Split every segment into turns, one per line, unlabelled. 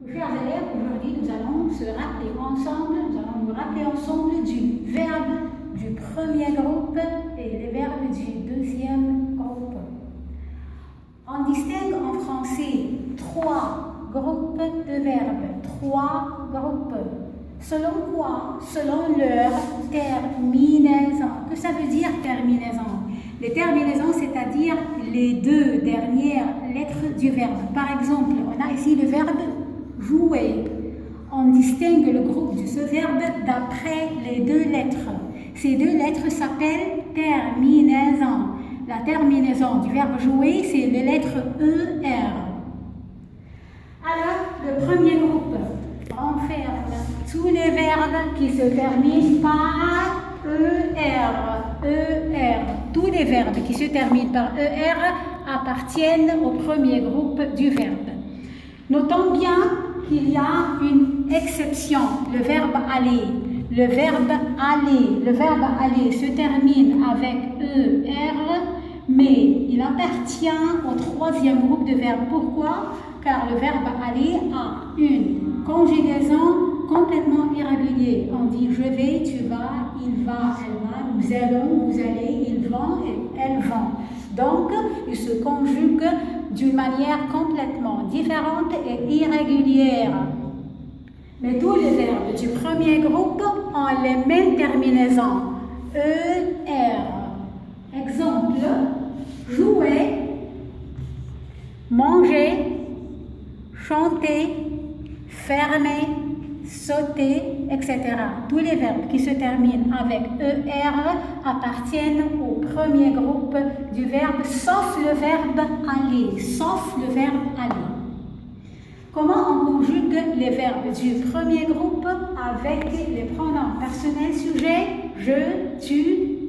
Chers élèves, aujourd'hui nous allons nous rappeler ensemble du verbe du premier groupe et les verbes du deuxième groupe. On distingue en français trois groupes de verbes, trois groupes. Selon quoi? Selon leur terminaison. Que ça veut dire terminaison? Les terminaisons, c'est-à-dire les deux dernières lettres du verbe. Par exemple, on a ici le verbe jouer. On distingue le groupe de ce verbe d'après les deux lettres. Ces deux lettres s'appellent terminaison. La terminaison du verbe jouer, c'est les lettres ER. Alors, le premier groupe renferme tous les verbes qui se terminent par ER. Tous les verbes qui se terminent par ER appartiennent au premier groupe du verbe. Notons bien qu'il y a une exception, le verbe aller. Le verbe aller se termine avec ER, mais il appartient au troisième groupe de verbes. Pourquoi? Car le verbe aller a une conjugaison complètement irrégulière. On dit je vais, tu vas, il va, elle va, nous allons, vous allez, ils vont et elles vont. Donc, il se conjugue d'une manière complètement différente et irrégulière. Mais tous les verbes du premier groupe ont les mêmes terminaisons. ER. Exemple, jouer, manger, chanter, fermer, sauter, etc. Tous les verbes qui se terminent avec ER appartiennent au premier groupe du verbe, sauf le verbe aller. Comment on conjugue les verbes du premier groupe avec les pronoms personnels sujets je, tu,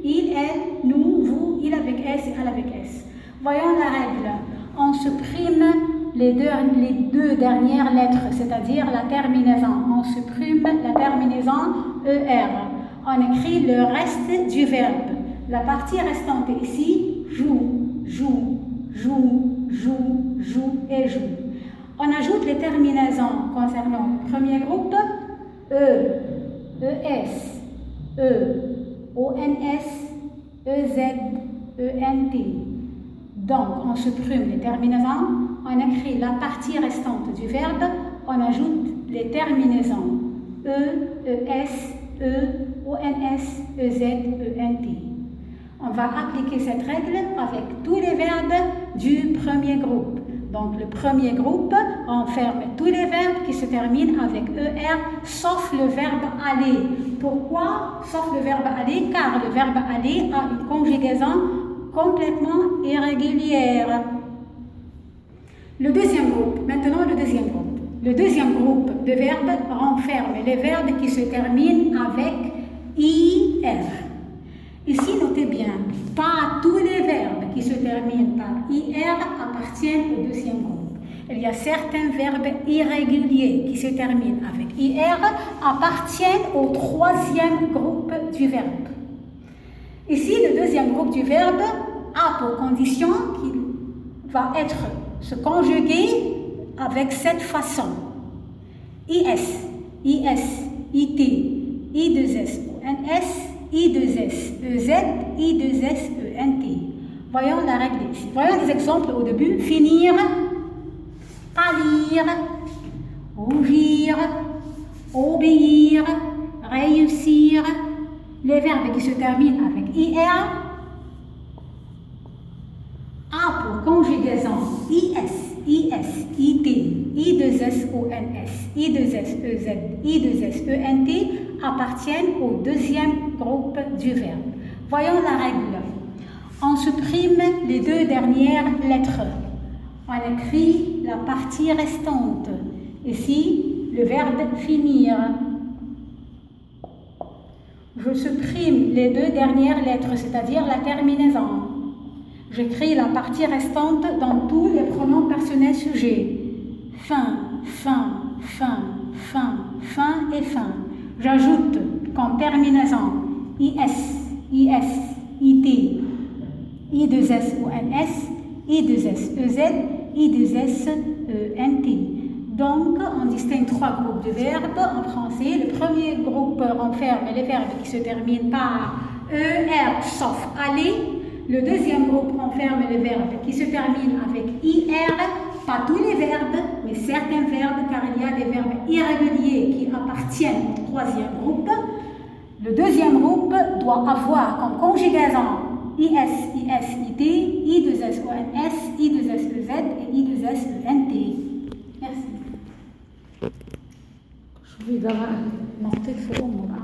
il, elle, nous, vous, il avec S et elle avec S. Voyons la règle. On supprime les deux dernières lettres, c'est-à-dire la terminaison. On supprime la terminaison ER. On écrit le reste du verbe. La partie restante ici, joue et joue. On ajoute les terminaisons concernant le premier groupe, ES, ONS, EZ, ENT. Donc, on supprime les terminaisons, on écrit la partie restante du verbe, on ajoute les terminaisons ES, ONS, EZ, ENT. On va appliquer cette règle avec tous les verbes du premier groupe. Donc, le premier groupe renferme tous les verbes qui se terminent avec ER, sauf le verbe aller. Pourquoi sauf le verbe aller? Car le verbe aller a une conjugaison complètement irrégulière. Le deuxième groupe, maintenant le deuxième groupe. Le deuxième groupe de verbes renferme les verbes qui se terminent avec IR. Ici, notez bien, pas tous les verbes qui se terminent par IR appartiennent au deuxième groupe. Il y a certains verbes irréguliers qui se terminent avec IR appartiennent au troisième groupe du verbe. Ici, le deuxième groupe du verbe a pour condition qu'il va se conjuguer avec cette façon. IS, IT, I2S, ONS, I2S, EZ, I2S, ENT. Voyons la règle ici. Voyons des exemples au début. Finir, pâlir, rougir, obéir, réussir. Les verbes qui se terminent avec IR A pour conjugaison IS, IT, I2S, ONS, I2S, EZ, I2S, ENT appartiennent au deuxième groupe du verbe. Voyons la règle. On supprime les deux dernières lettres. On écrit la partie restante. Ici, le verbe finir. Je supprime les deux dernières lettres, c'est-à-dire la terminaison. J'écris la partie restante dans tous les pronoms personnels sujets. Fin et fin. J'ajoute comme terminaison IS, IT, I2S, ONS, I2S, EZ, I2S, ENT. Donc, on distingue 3 groupes de verbes en français. Le premier groupe renferme les verbes qui se terminent par ER sauf aller. Le deuxième groupe renferme les verbes qui se terminent avec IR. Pas tous les verbes, mais certains verbes, car il y a des verbes irréguliers qui appartiennent au troisième groupe. Le deuxième groupe doit avoir comme conjugaison IS, IS, IT, I2SONS, I2SEZ et I2SENT. Merci.
شوفي ده بقى نطيت في امه بقى